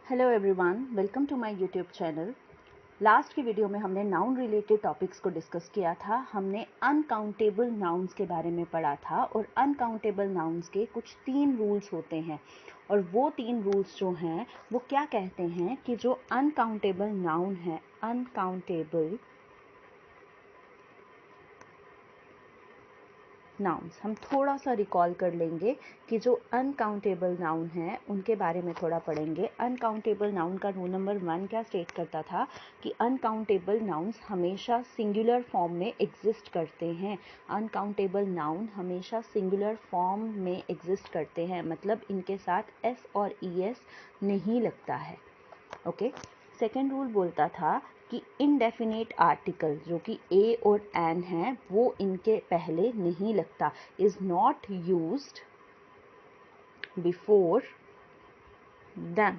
Hello everyone, welcome to my YouTube channel. Last की video में हमने नाउन रिलेटेड टॉपिक्स को डिस्कस किया था। हमने अनकाउंटेबल नाउन्स के बारे में पढ़ा था और अनकाउंटेबल नाउन्स के कुछ 3 रूल्स होते हैं और वो 3 रूल्स जो हैं वो क्या कहते हैं कि जो अनकाउंटेबल नाउन है, अनकाउंटेबल नाउन्स, हम थोड़ा सा रिकॉल कर लेंगे कि जो अनकाउंटेबल नाउन है उनके बारे में थोड़ा पढ़ेंगे। अनकाउंटेबल नाउन का रूल नंबर 1 क्या स्टेट करता था कि अनकाउंटेबल नाउन्स हमेशा सिंगुलर फॉर्म में एग्जिस्ट करते हैं। अनकाउंटेबल नाउन हमेशा सिंगुलर फॉर्म में एग्जिस्ट करते हैं, मतलब इनके साथ एस और ई एस नहीं लगता है। ओके। सेकेंड रूल बोलता था कि इनडेफिनेट आर्टिकल जो कि ए और एन है वो इनके पहले नहीं लगता, is not used before them.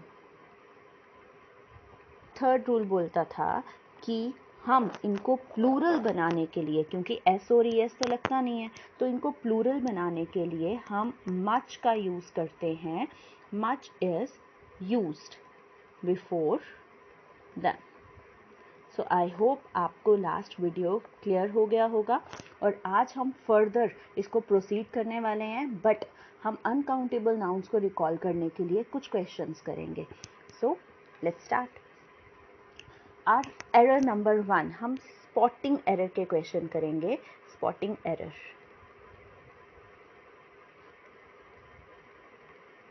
Third rule बोलता था कि हम इनको प्लूरल बनाने के लिए, क्योंकि एस और ई एस तो लगता नहीं है, तो इनको प्लूरल बनाने के लिए हम मच का यूज़ करते हैं। Much is used before them. So I hope आपको लास्ट वीडियो क्लियर हो गया होगा और आज हम फर्दर इसको प्रोसीड करने वाले हैं, बट हम अनकाउंटेबल नाउन्स को रिकॉल करने के लिए कुछ क्वेश्चंस करेंगे। So let's start. Our error number 1, हम स्पॉटिंग एरर के क्वेश्चन करेंगे। स्पॉटिंग एरर,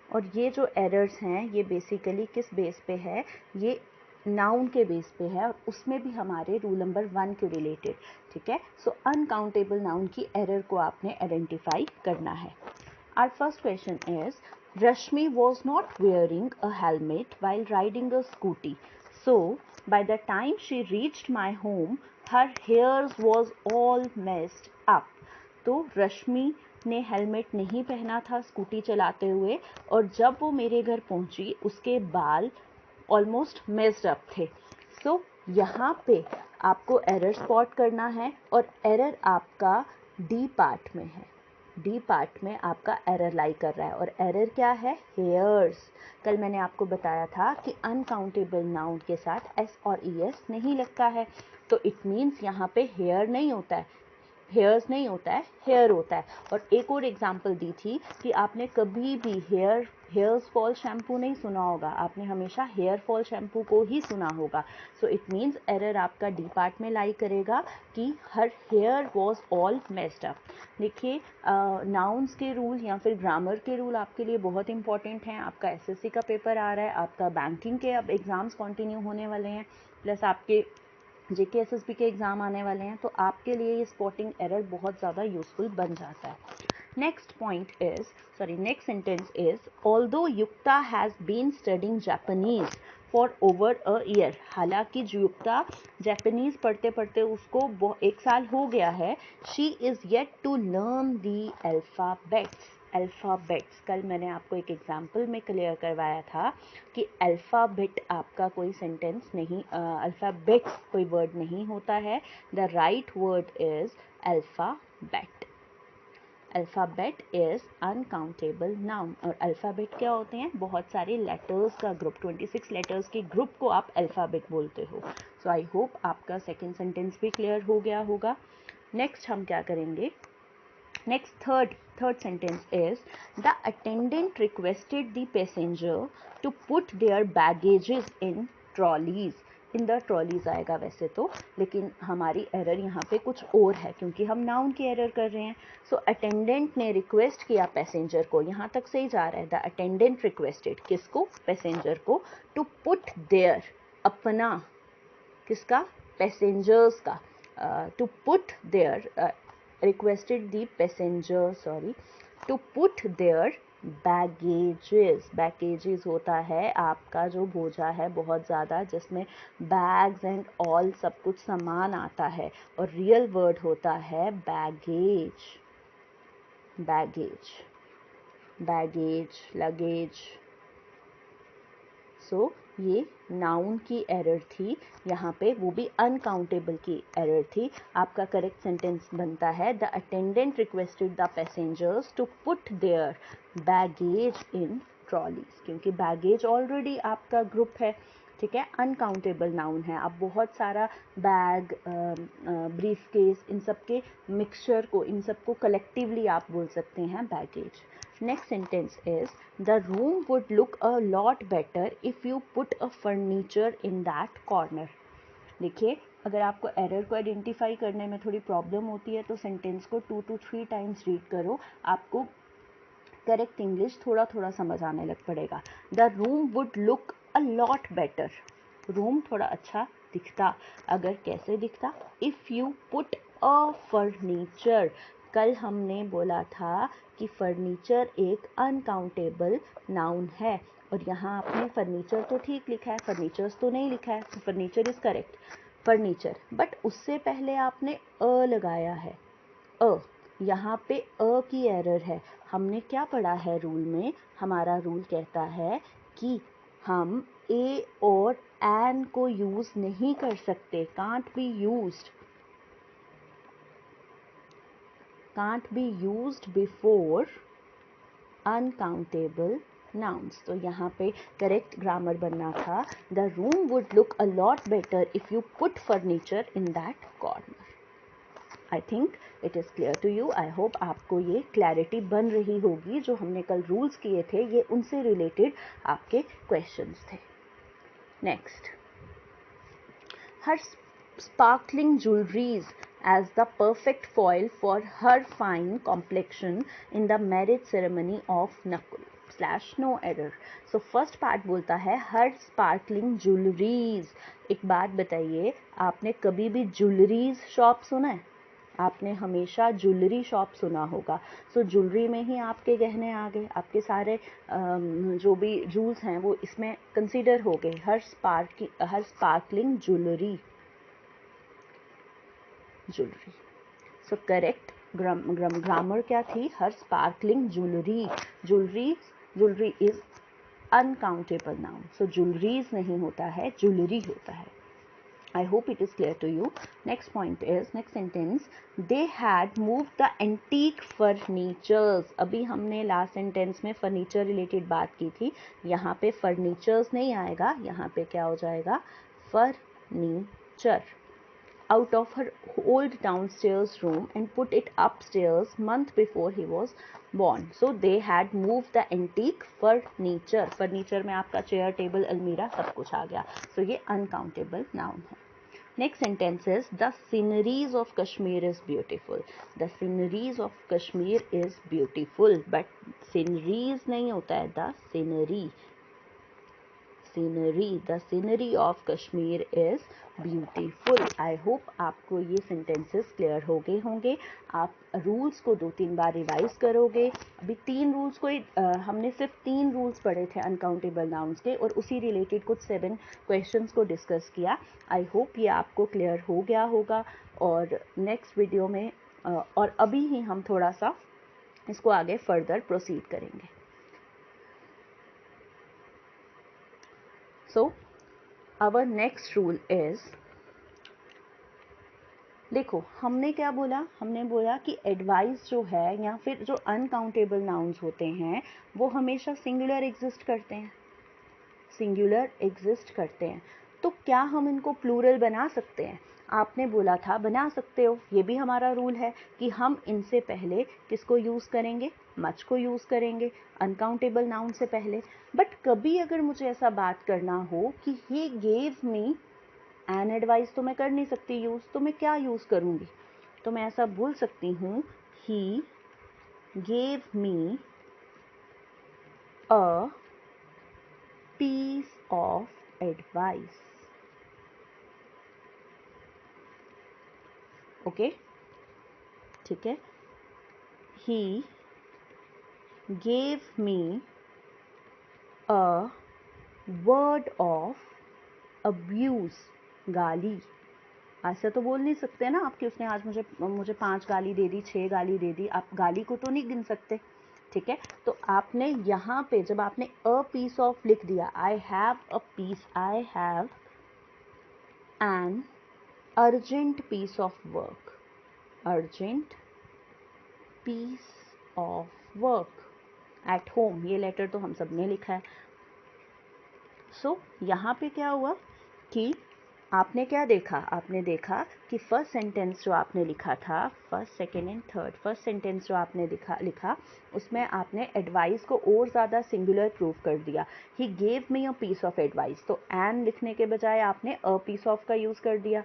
और ये जो एरर्स हैं ये बेसिकली किस बेस पे है, ये नाउन के बेस पे है और उसमें भी हमारे रूल नंबर 1 के रिलेटेड। ठीक है, सो अनकाउंटेबल नाउन की एरर को आपने आइडेंटिफाई करना है। Our first question is Rashmi was not wearing a helmet while riding a scooty, so by the time she reached my home her hairs was all messed up। तो रश्मि ने helmet नहीं पहना था स्कूटी चलाते हुए और जब वो मेरे घर पहुंची उसके बाल ऑलमोस्ट मेस्ड अप थे। सो यहाँ पे आपको एरर स्पॉट करना है और एरर आपका डी पार्ट में है। डी पार्ट में आपका एरर लाई कर रहा है और एरर क्या है, हेयर्स। कल मैंने आपको बताया था कि अनकाउंटेबल नाउन के साथ एस और ई एस नहीं लगता है, तो इट मीन्स यहाँ पे हेयर नहीं होता है, हेयर्स नहीं होता है, हेयर होता है। और एक और एग्जांपल दी थी कि आपने कभी भी हेयर्स फॉल शैम्पू नहीं सुना होगा, आपने हमेशा हेयर फॉल शैम्पू को ही सुना होगा। सो इट मीन्स एरर आपका डी पार्ट में लाई करेगा कि her hair was all messed up. देखिए, नाउन्स के रूल या फिर ग्रामर के रूल आपके लिए बहुत इंपॉर्टेंट हैं। आपका एसएससी का पेपर आ रहा है, आपका बैंकिंग के अब एग्ज़ाम्स कंटिन्यू होने वाले हैं, प्लस आपके जेके एसएसबी के एग्ज़ाम आने वाले हैं, तो आपके लिए ये स्पॉटिंग एरर बहुत ज़्यादा यूजफुल बन जाता है। Next next sentence is although Yukta has been studying Japanese for over a year. हालांकि जो युक्ता जापानीज पढ़ते पढ़ते उसको 1 साल हो गया है, she is yet to learn the alphabets. Alphabets, कल मैंने आपको एक एग्जाम्पल में क्लियर करवाया था कि अल्फ़ाबेट आपका कोई सेंटेंस नहीं, अल्फ़ाबेट्स कोई वर्ड नहीं होता है। The right word is alphabet. Alphabet is uncountable noun. और अल्फ़ाबेट क्या होते हैं, बहुत सारे लेटर्स का ग्रुप, 26 लेटर्स के ग्रुप को आप अल्फ़ाबेट बोलते हो। सो आई होप आपका सेकेंड सेंटेंस भी क्लियर हो गया होगा। नेक्स्ट हम क्या करेंगे, next third sentence is the attendant requested the passenger to put their baggages in trolleys। In the trolleys आएगा वैसे तो, लेकिन हमारी एरर यहाँ पे कुछ और है क्योंकि हम नाउन की एरर कर रहे हैं। सो अटेंडेंट ने रिक्वेस्ट किया पैसेंजर को, यहाँ तक सही जा रहा है। द अटेंडेंट रिक्वेस्टेड किसको, पैसेंजर को, टू पुट देयर, अपना, किसका, पैसेंजर्स का, to put their, requested the passenger to put their baggages। baggages होता है आपका जो बोझा है बहुत ज़्यादा, जिसमें बैग्स एंड ऑल सब कुछ सामान आता है, और रियल वर्ड होता है baggage. Baggage, baggage, luggage. So ये नाउन की एरर थी यहाँ पे, वो भी अनकाउंटेबल की एरर थी। आपका करेक्ट सेंटेंस बनता है the attendant requested the passengers to put their baggage in trolleys, क्योंकि बैगेज ऑलरेडी आपका ग्रुप है, ठीक है, अनकाउंटेबल नाउन है। आप बहुत सारा बैग, ब्रीफ केस, इन सब के मिक्सचर को, इन सब को कलेक्टिवली आप बोल सकते हैं baggage. Next sentence is the room would look a lot better if you put a furniture in that corner. देखिए, अगर आपको एरर को आइडेंटिफाई करने में थोड़ी प्रॉब्लम होती है तो सेंटेंस को 2 to 3 टाइम्स रीड करो, आपको करेक्ट इंग्लिश थोड़ा थोड़ा समझ आने लग पड़ेगा। The room would look a lot better, room थोड़ा अच्छा दिखता। अगर कैसे दिखता? If you put a furniture. कल हमने बोला था कि फर्नीचर एक अनकाउंटेबल नाउन है, और यहाँ आपने फर्नीचर तो ठीक लिखा है, फर्नीचर्स तो नहीं लिखा है, तो furniture is correct, furniture. But उससे पहले आपने अ लगाया है, अ, यहाँ पे अ की एरर है। हमने क्या पढ़ा है रूल में? हमारा रूल कहता है कि हम ए और एन को यूज नहीं कर सकते, can't be used, can't be used before uncountable nouns। तो यहाँ पे करेक्ट ग्रामर बनना था the room would look a lot better if you put furniture in that corner. I think it is clear to you. I hope आपको ये clarity बन रही होगी। जो हमने कल रूल्स किए थे ये उनसे रिलेटेड आपके क्वेश्चंस थे। Next, her sparkling jewelries as the perfect foil for her fine complexion in the marriage ceremony of Nakul / no error। So first part बोलता है हर sparkling jewelries। एक बात बताइए, आपने कभी भी ज्वेलरीज शॉप सुना है? आपने हमेशा ज्वेलरी शॉप सुना होगा। सो ज्वेलरी में ही आपके गहने आ गए, आपके सारे जो भी जूल्स हैं वो इसमें कंसीडर हो गए। Her sparkling jewellery, jewellery. So correct grammar क्या थी? Her sparkling jewellery. Jewellery is uncountable noun. So jewelleries नहीं होता है, ज्वेलरी होता है। I hope it is clear to you. Next point is, next sentence, they had moved the antique furnitures। अभी हमने last sentence में फर्नीचर रिलेटेड बात की थी, यहाँ पे फर्नीचर्स नहीं आएगा, यहाँ पे क्या हो जाएगा? Furniture. out of her old downstairs room and put it upstairs month before he was born. So they had moved the antique furniture। Furniture में आपका चेयर, टेबल, अलमीरा सब कुछ आ गया। So ये uncountable noun है। Next sentence is the sceneries of Kashmir is beautiful। The sceneries of Kashmir is beautiful, but sceneries नहीं होता है, the scenery। the scenery of Kashmir is beautiful। I hope आपको ये sentences clear हो गए होंगे। आप रूल्स को 2-3 बार रिवाइज करोगे। अभी 3 रूल्स को हमने सिर्फ 3 रूल्स पढ़े थे अनकाउंटेबल नाउन्स के, और उसी रिलेटेड कुछ 7 क्वेश्चंस को डिस्कस किया। आई होप ये आपको क्लियर हो गया होगा। और नेक्स्ट वीडियो में और अभी ही हम थोड़ा सा इसको आगे फर्दर प्रोसीड करेंगे। So our next rule is, देखो हमने क्या बोला? हमने बोला कि एडवाइस जो है या फिर जो अनकाउंटेबल नाउन्स होते हैं वो हमेशा सिंगुलर एग्जिस्ट करते हैं, सिंगुलर एग्जिस्ट करते हैं। तो क्या हम इनको प्लूरल बना सकते हैं? आपने बोला था बना सकते हो, ये भी हमारा रूल है कि हम इनसे पहले किसको यूज़ करेंगे? मच को यूज़ करेंगे अनकाउंटेबल नाउन से पहले। बट कभी अगर मुझे ऐसा बात करना हो कि ही गेव मी एन एडवाइस, तो मैं कर नहीं सकती यूज़, तो मैं क्या यूज़ करूँगी? तो मैं ऐसा बोल सकती हूँ ही gave me a piece of advice। Okay, ठीक है। he gave me a word of abuse। गाली ऐसा तो बोल नहीं सकते ना आप कि उसने आज मुझे 5 गाली दे दी, 6 गाली दे दी। आप गाली को तो नहीं गिन सकते, ठीक है। तो आपने यहाँ पे जब आपने अ पीस ऑफ लिख दिया, I have a piece, I have an urgent piece of work, urgent piece of work, at home, ये लेटर तो हम सब ने लिखा है। सो यहाँ पे क्या हुआ कि आपने क्या देखा, आपने देखा कि फर्स्ट सेंटेंस जो आपने लिखा था, first second and third, first sentence जो आपने लिखा उसमें आपने एडवाइस को और ज़्यादा सिंगुलर प्रूव कर दिया। He gave me a piece of advice, तो एन लिखने के बजाय आपने अ पीस ऑफ का यूज़ कर दिया।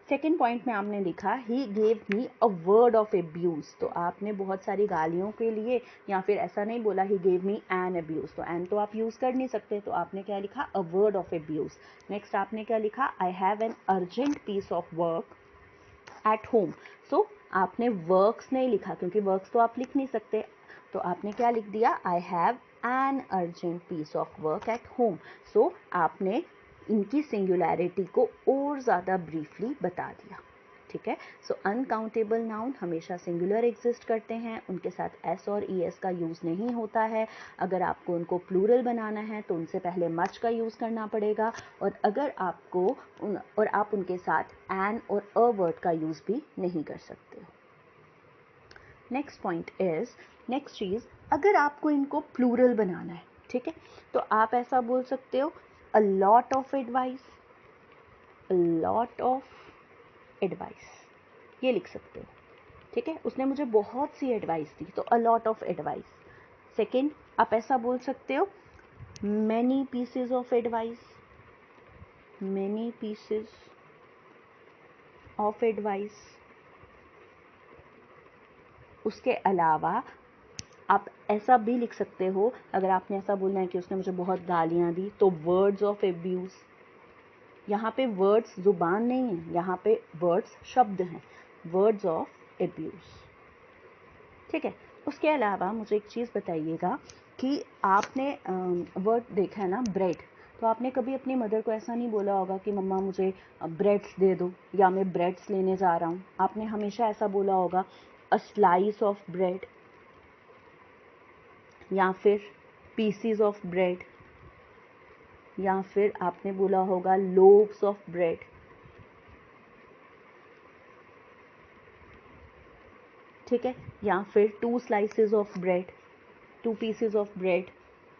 सेकेंड पॉइंट में आपने लिखा he gave me a word of abuse, तो आपने बहुत सारी गालियों के लिए, या फिर ऐसा नहीं बोला he gave me an abuse, तो एन तो आप यूज़ कर नहीं सकते, तो आपने क्या लिखा, a word of abuse. Next आपने क्या लिखा, I have an urgent piece of work at home. So आपने वर्क्स नहीं लिखा, क्योंकि वर्क्स तो आप लिख नहीं सकते, तो आपने क्या लिख दिया, I have an urgent piece of work at home. So आपने इनकी सिंगुलैरिटी को और ज़्यादा ब्रीफली बता दिया। ठीक है, सो अनकाउंटेबल नाउन हमेशा सिंगुलर एग्जिस्ट करते हैं, उनके साथ एस और ई एस का यूज़ नहीं होता है। अगर आपको उनको प्लूरल बनाना है तो उनसे पहले मच का यूज़ करना पड़ेगा, और अगर आपको और आप उनके साथ एन और अ वर्ड का यूज़ भी नहीं कर सकते। नेक्स्ट पॉइंट इज़, नेक्स्ट चीज़, अगर आपको इनको प्लूरल बनाना है, ठीक है, तो आप ऐसा बोल सकते हो, a lot of advice, a lot of advice, ये लिख सकते हो। ठीक है, उसने मुझे बहुत सी एडवाइस दी, तो a lot of advice. Second, आप ऐसा बोल सकते हो, many pieces of advice, many pieces of advice. उसके अलावा आप ऐसा भी लिख सकते हो, अगर आपने ऐसा बोलना है कि उसने मुझे बहुत गालियाँ दी, तो वर्ड्स ऑफ एब्यूज़। यहाँ पे वर्ड्स ज़ुबान नहीं है, यहाँ पे वर्ड्स शब्द हैं, वर्ड्स ऑफ एब्यूज़। ठीक है, उसके अलावा मुझे एक चीज़ बताइएगा कि आपने वर्ड देखा है ना, ब्रेड, तो आपने कभी अपनी मदर को ऐसा नहीं बोला होगा कि मम्मा मुझे ब्रेड्स दे दो, या मैं ब्रेड्स लेने जा रहा हूँ। आपने हमेशा ऐसा बोला होगा, अ स्लाइस ऑफ ब्रेड, या फिर पीसीज ऑफ ब्रेड, या फिर आपने बोला होगा लोव्स ऑफ ब्रेड। ठीक है, या फिर 2 slices of bread, 2 pieces of bread,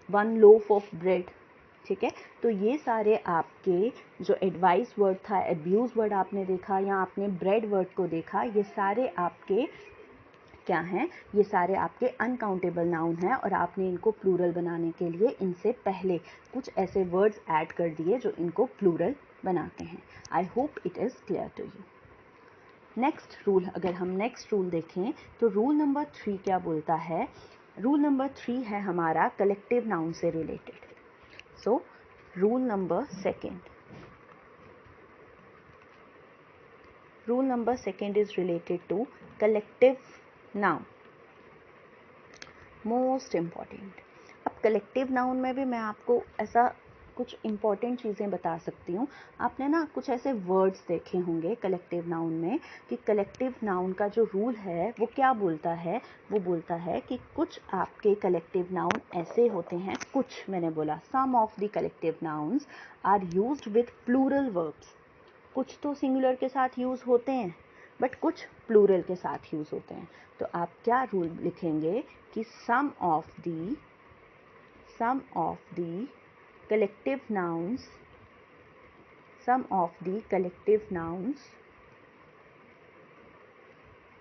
1 loaf of bread. ठीक है, तो ये सारे आपके जो एडवाइस वर्ड था, एब्यूज़ वर्ड आपने देखा, या आपने ब्रेड वर्ड को देखा, ये सारे आपके क्या हैं, ये सारे आपके अनकाउंटेबल नाउन हैं, और आपने इनको प्लूरल बनाने के लिए इनसे पहले कुछ ऐसे वर्ड्स ऐड कर दिए जो इनको प्लूरल बनाते हैं। I hope it is clear to you. Next rule, अगर हम नेक्स्ट रूल देखें तो रूल नंबर 3 क्या बोलता है, रूल नंबर 3 है हमारा कलेक्टिव नाउन से related. So rule number second is related to collective noun, most important. अब कलेक्टिव नाउन में भी मैं आपको ऐसा कुछ इम्पॉर्टेंट चीज़ें बता सकती हूँ। आपने ना कुछ ऐसे वर्ड्स देखे होंगे कलेक्टिव नाउन में, कि कलेक्टिव नाउन का जो रूल है वो क्या बोलता है, वो बोलता है कि कुछ आपके कलेक्टिव नाउन ऐसे होते हैं, कुछ मैंने बोला, some of the collective nouns are used with plural verbs. कुछ तो सिंगुलर के साथ यूज़ होते हैं, बट कुछ प्लूरल के साथ यूज़ होते हैं। तो आप क्या रूल लिखेंगे कि some of the collective nouns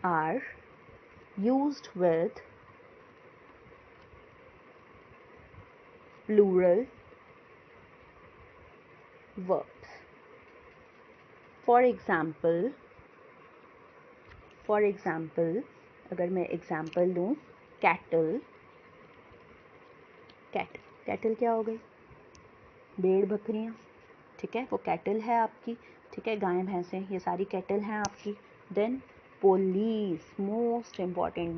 are used with plural verbs. For example, अगर मैं एग्जाम्पल दूँ, कैटल क्या हो गई, भेड़ बकरियाँ। ठीक है, वो कैटल है आपकी। ठीक है, गायें भैंसें, ये सारी कैटल हैं आपकी। Then police, most important,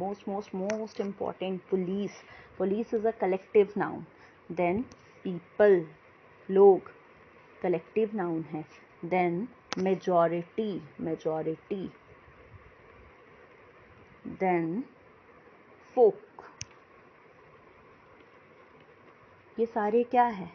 police is a collective noun. Then people, लोग, कलेक्टिव नाउन है। देन मेजॉरिटी, देन फोक, ये सारे क्या है,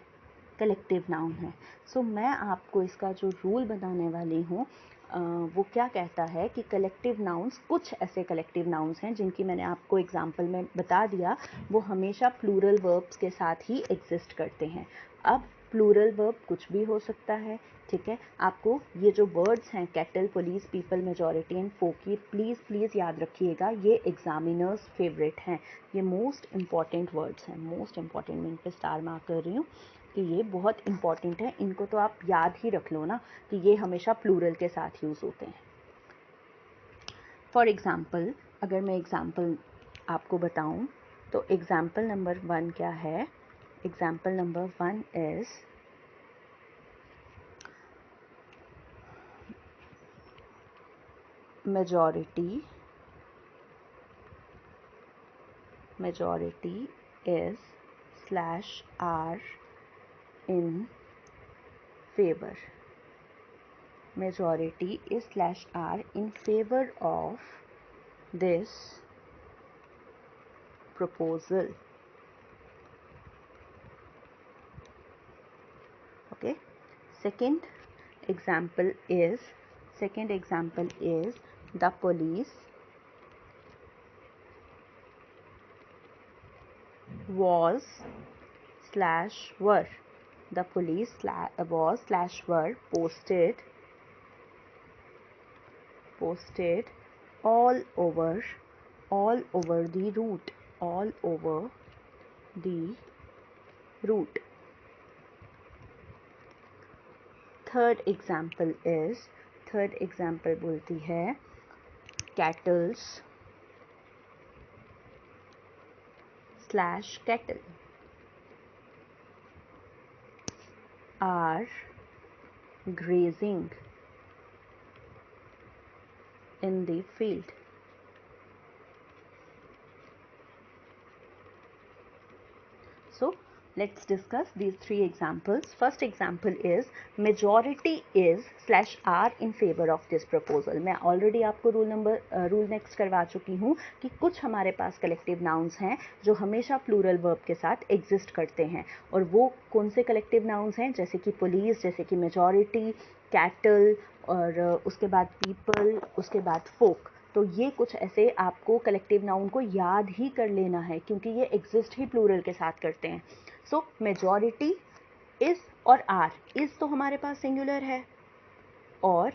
कलेक्टिव नाउन है। सो मैं आपको इसका जो रूल बताने वाली हूँ, वो क्या कहता है कि कलेक्टिव नाउन्स, कुछ ऐसे कलेक्टिव नाउन्स हैं जिनकी मैंने आपको एग्जांपल में बता दिया, वो हमेशा प्लूरल वर्ब्स के साथ ही एग्जिस्ट करते हैं। अब प्लूरल वर्ब कुछ भी हो सकता है, ठीक है। आपको ये जो वर्ड्स हैं cattle, police, people, majority and folk, ये प्लीज़ याद रखिएगा, ये एग्जामिनर्स फेवरेट हैं। ये मोस्ट इम्पॉर्टेंट वर्ड्स हैं, मोस्ट इम्पॉर्टेंट, मैं इन पर स्टार मार्क कर रही हूँ कि ये बहुत इंपॉर्टेंट है। इनको तो आप याद ही रख लो ना कि ये हमेशा प्लूरल के साथ यूज़ होते हैं। फॉर एग्ज़ाम्पल, अगर मैं एग्ज़ाम्पल आपको बताऊं तो एग्ज़ाम्पल नंबर 1 क्या है? Example number 1 is majority is /r in favor. Majority is /r in favor of this proposal. Okay. Second example is the police was /were. The police was /were posted all over the route. All over the route. Third example बोलती है cattles /cattle are grazing in the field. So let's discuss these three examples. First example is majority is /r in favor of this proposal. मैं already आपको rule next करवा चुकी हूँ कि कुछ हमारे पास कलेक्टिव नाउन्स हैं जो हमेशा प्लूरल वर्ब के साथ एग्जिस्ट करते हैं, और वो कौन से कलेक्टिव नाउन्स हैं? जैसे कि पुलिस, जैसे कि मेजॉरिटी, कैटल, और उसके बाद पीपल, उसके बाद फोक। तो ये कुछ ऐसे आपको कलेक्टिव नाउन को याद ही कर लेना है क्योंकि ये एग्जिस्ट ही प्लूरल के साथ करते हैं। सो मेजॉरिटी, इज और आर, इज तो हमारे पास सिंगुलर है और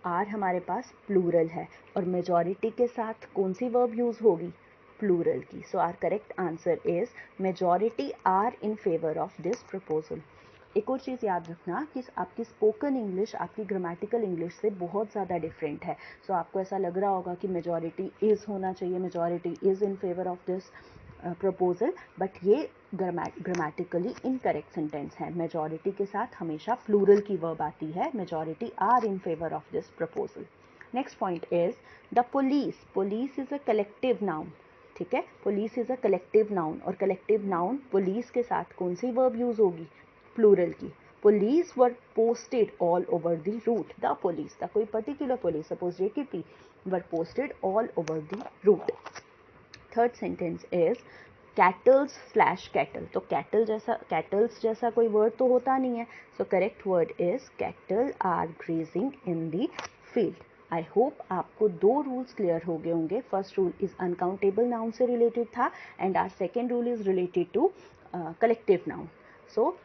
आर हमारे पास प्लूरल है, और मेजॉरिटी के साथ कौन सी वर्ब यूज होगी? प्लूरल की। So our correct answer is majority are in favour of this proposal. एक और चीज़ याद रखना कि आपकी स्पोकन इंग्लिश आपकी ग्रामेटिकल इंग्लिश से बहुत ज़्यादा डिफरेंट है। सो आपको ऐसा लग रहा होगा कि मेजॉरिटी इज़ होना चाहिए, majority is in favour of this proposal, but ये ग्रामेटिकली इनकरेक्ट सेंटेंस है। मेजॉरिटी के साथ हमेशा प्लूरल की वर्ब आती है। Majority are in favour of this proposal. Next point is the police. Police is a collective noun, ठीक है। Police is a collective noun, और कलेक्टिव नाउन पुलिस के साथ कौन सी वर्ब यूज होगी? प्लूरल की। Police were posted all over the root. The police, the कोई particular police, suppose JKP, were posted all over the route. Third sentence is cattles /cattle. तो cattles जैसा कोई वर्ड तो होता नहीं है। So correct word is cattle are grazing in the field. I hope आपको दो रूल्स क्लियर हो गए होंगे। First rule is uncountable noun से रिलेटेड था, and our second rule is related to collective noun. So